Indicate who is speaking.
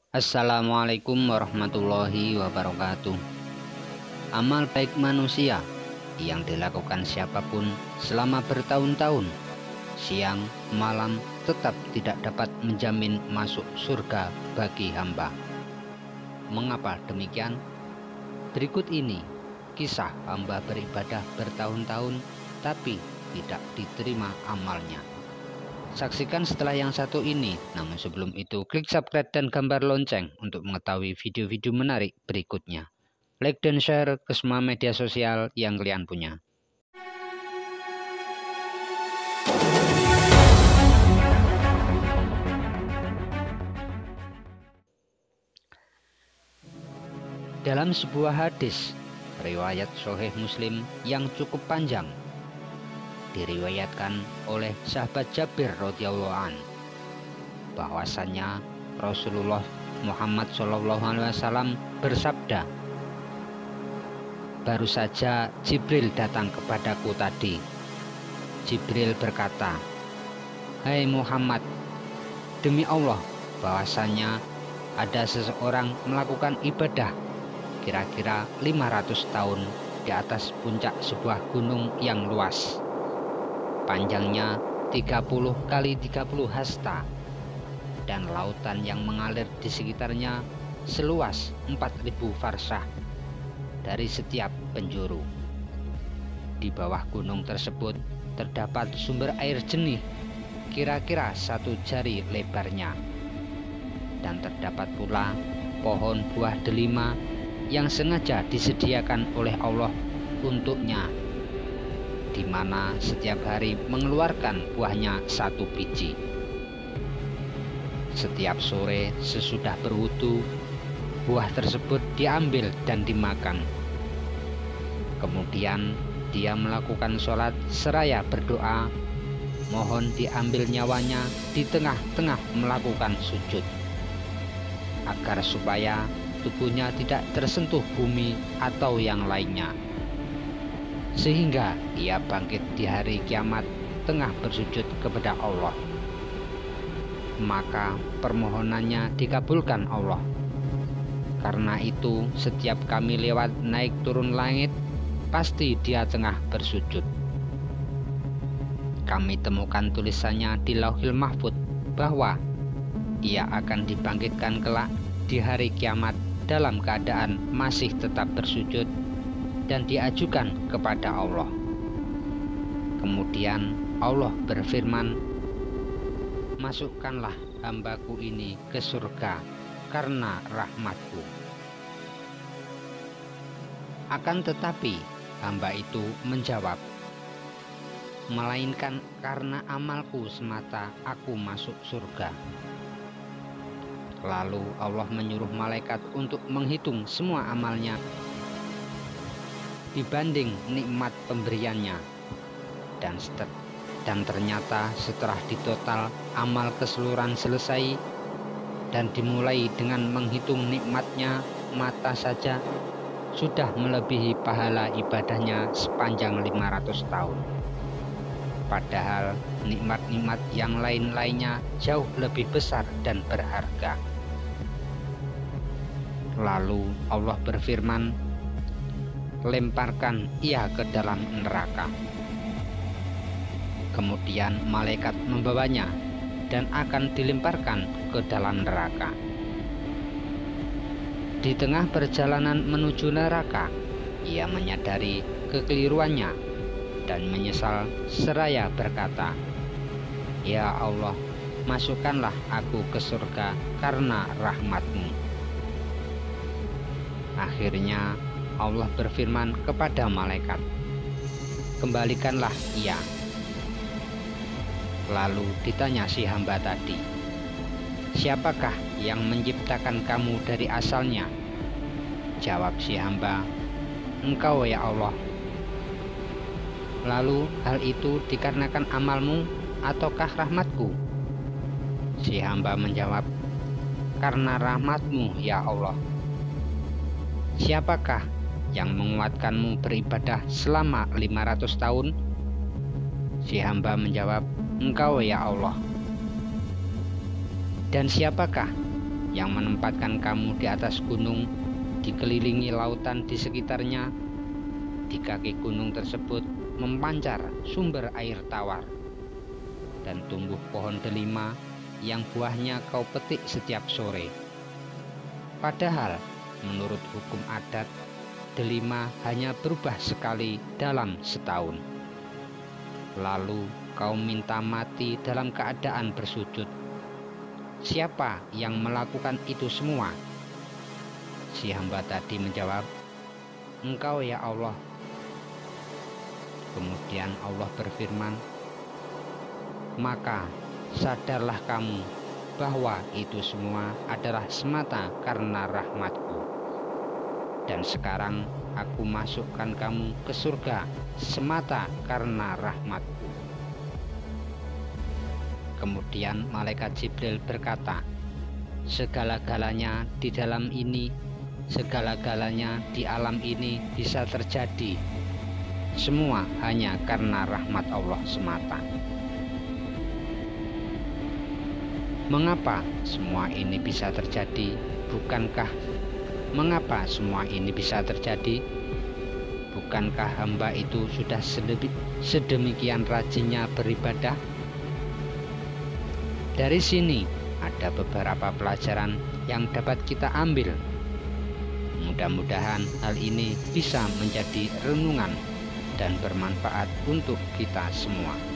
Speaker 1: Assalamualaikum warahmatullahi wabarakatuh. Amal baik manusia yang dilakukan siapapun selama bertahun-tahun, siang malam, tetap tidak dapat menjamin masuk surga bagi hamba. Mengapa demikian? Berikut ini kisah hamba beribadah bertahun-tahun tapi tidak diterima amalnya. Saksikan setelah yang satu ini. Namun sebelum itu, klik subscribe dan gambar lonceng untuk mengetahui video-video menarik berikutnya. Like dan share ke semua media sosial yang kalian punya. Dalam sebuah hadis riwayat Sahih Muslim yang cukup panjang, diriwayatkan oleh sahabat Jabir radhiyallahu an, bahwasannya Rasulullah Muhammad SAW bersabda, "Baru saja Jibril datang kepadaku tadi. Jibril berkata, 'Hai Muhammad, demi Allah bahwasanya ada seseorang melakukan ibadah kira-kira 500 tahun di atas puncak sebuah gunung yang luas. Panjangnya 30 kali 30 hasta dan lautan yang mengalir di sekitarnya seluas 4000 farsah dari setiap penjuru. Di bawah gunung tersebut terdapat sumber air jernih kira-kira 1 jari lebarnya, dan terdapat pula pohon buah delima yang sengaja disediakan oleh Allah untuknya, di mana setiap hari mengeluarkan buahnya 1 biji. Setiap sore sesudah berwudu, buah tersebut diambil dan dimakan. Kemudian dia melakukan sholat seraya berdoa, mohon diambil nyawanya di tengah-tengah melakukan sujud, agar supaya tubuhnya tidak tersentuh bumi atau yang lainnya, sehingga ia bangkit di hari kiamat tengah bersujud kepada Allah. Maka permohonannya dikabulkan Allah. Karena itu setiap kami lewat naik turun langit, pasti dia tengah bersujud. Kami temukan tulisannya di Lauhil Mahfuz bahwa ia akan dibangkitkan kelak di hari kiamat dalam keadaan masih tetap bersujud dan diajukan kepada Allah. Kemudian Allah berfirman, "Masukkanlah hambaku ini ke surga karena rahmatku." Akan tetapi hamba itu menjawab, "Melainkan karena amalku semata aku masuk surga." Lalu Allah menyuruh malaikat untuk menghitung semua amalnya dibanding nikmat pemberiannya, dan ternyata setelah ditotal amal keseluruhan selesai dan dimulai dengan menghitung nikmatnya mata saja, sudah melebihi pahala ibadahnya sepanjang 500 tahun. Padahal nikmat-nikmat yang lain-lainnya jauh lebih besar dan berharga. Lalu Allah berfirman, "Lemparkan ia ke dalam neraka." Kemudian malaikat membawanya dan akan dilemparkan ke dalam neraka. Di tengah perjalanan menuju neraka, ia menyadari kekeliruannya dan menyesal seraya berkata, "Ya Allah, masukkanlah aku ke surga karena rahmat-Mu." Akhirnya Allah berfirman kepada malaikat, "Kembalikanlah ia." Lalu ditanya si hamba tadi, "Siapakah yang menciptakan kamu dari asalnya?" Jawab si hamba, "Engkau ya Allah." "Lalu hal itu dikarenakan amalmu ataukah rahmatku?" Si hamba menjawab, "Karena rahmatmu ya Allah." "Siapakah yang menguatkanmu beribadah selama 500 tahun?" Si hamba menjawab, "Engkau ya Allah." "Dan siapakah yang menempatkan kamu di atas gunung, dikelilingi lautan di sekitarnya. Di kaki gunung tersebut memancar sumber air tawar, dan tumbuh pohon delima yang buahnya kau petik setiap sore. Padahal menurut hukum adat, delima hanya berubah sekali dalam setahun. Lalu kau minta mati dalam keadaan bersujud. Siapa yang melakukan itu semua? Si hamba tadi menjawab, Engkau ya Allah. Kemudian Allah berfirman, maka sadarlah kamu bahwa itu semua adalah semata karena rahmatku. Dan sekarang aku masukkan kamu ke surga semata karena rahmatku. Kemudian malaikat Jibril berkata, segala-galanya di dalam ini, segala-galanya di alam ini bisa terjadi. Semua hanya karena rahmat Allah semata. Mengapa semua ini bisa terjadi? Mengapa semua ini bisa terjadi? Bukankah hamba itu sudah sedemikian rajinnya beribadah? Dari sini ada beberapa pelajaran yang dapat kita ambil. Mudah-mudahan hal ini bisa menjadi renungan dan bermanfaat untuk kita semua.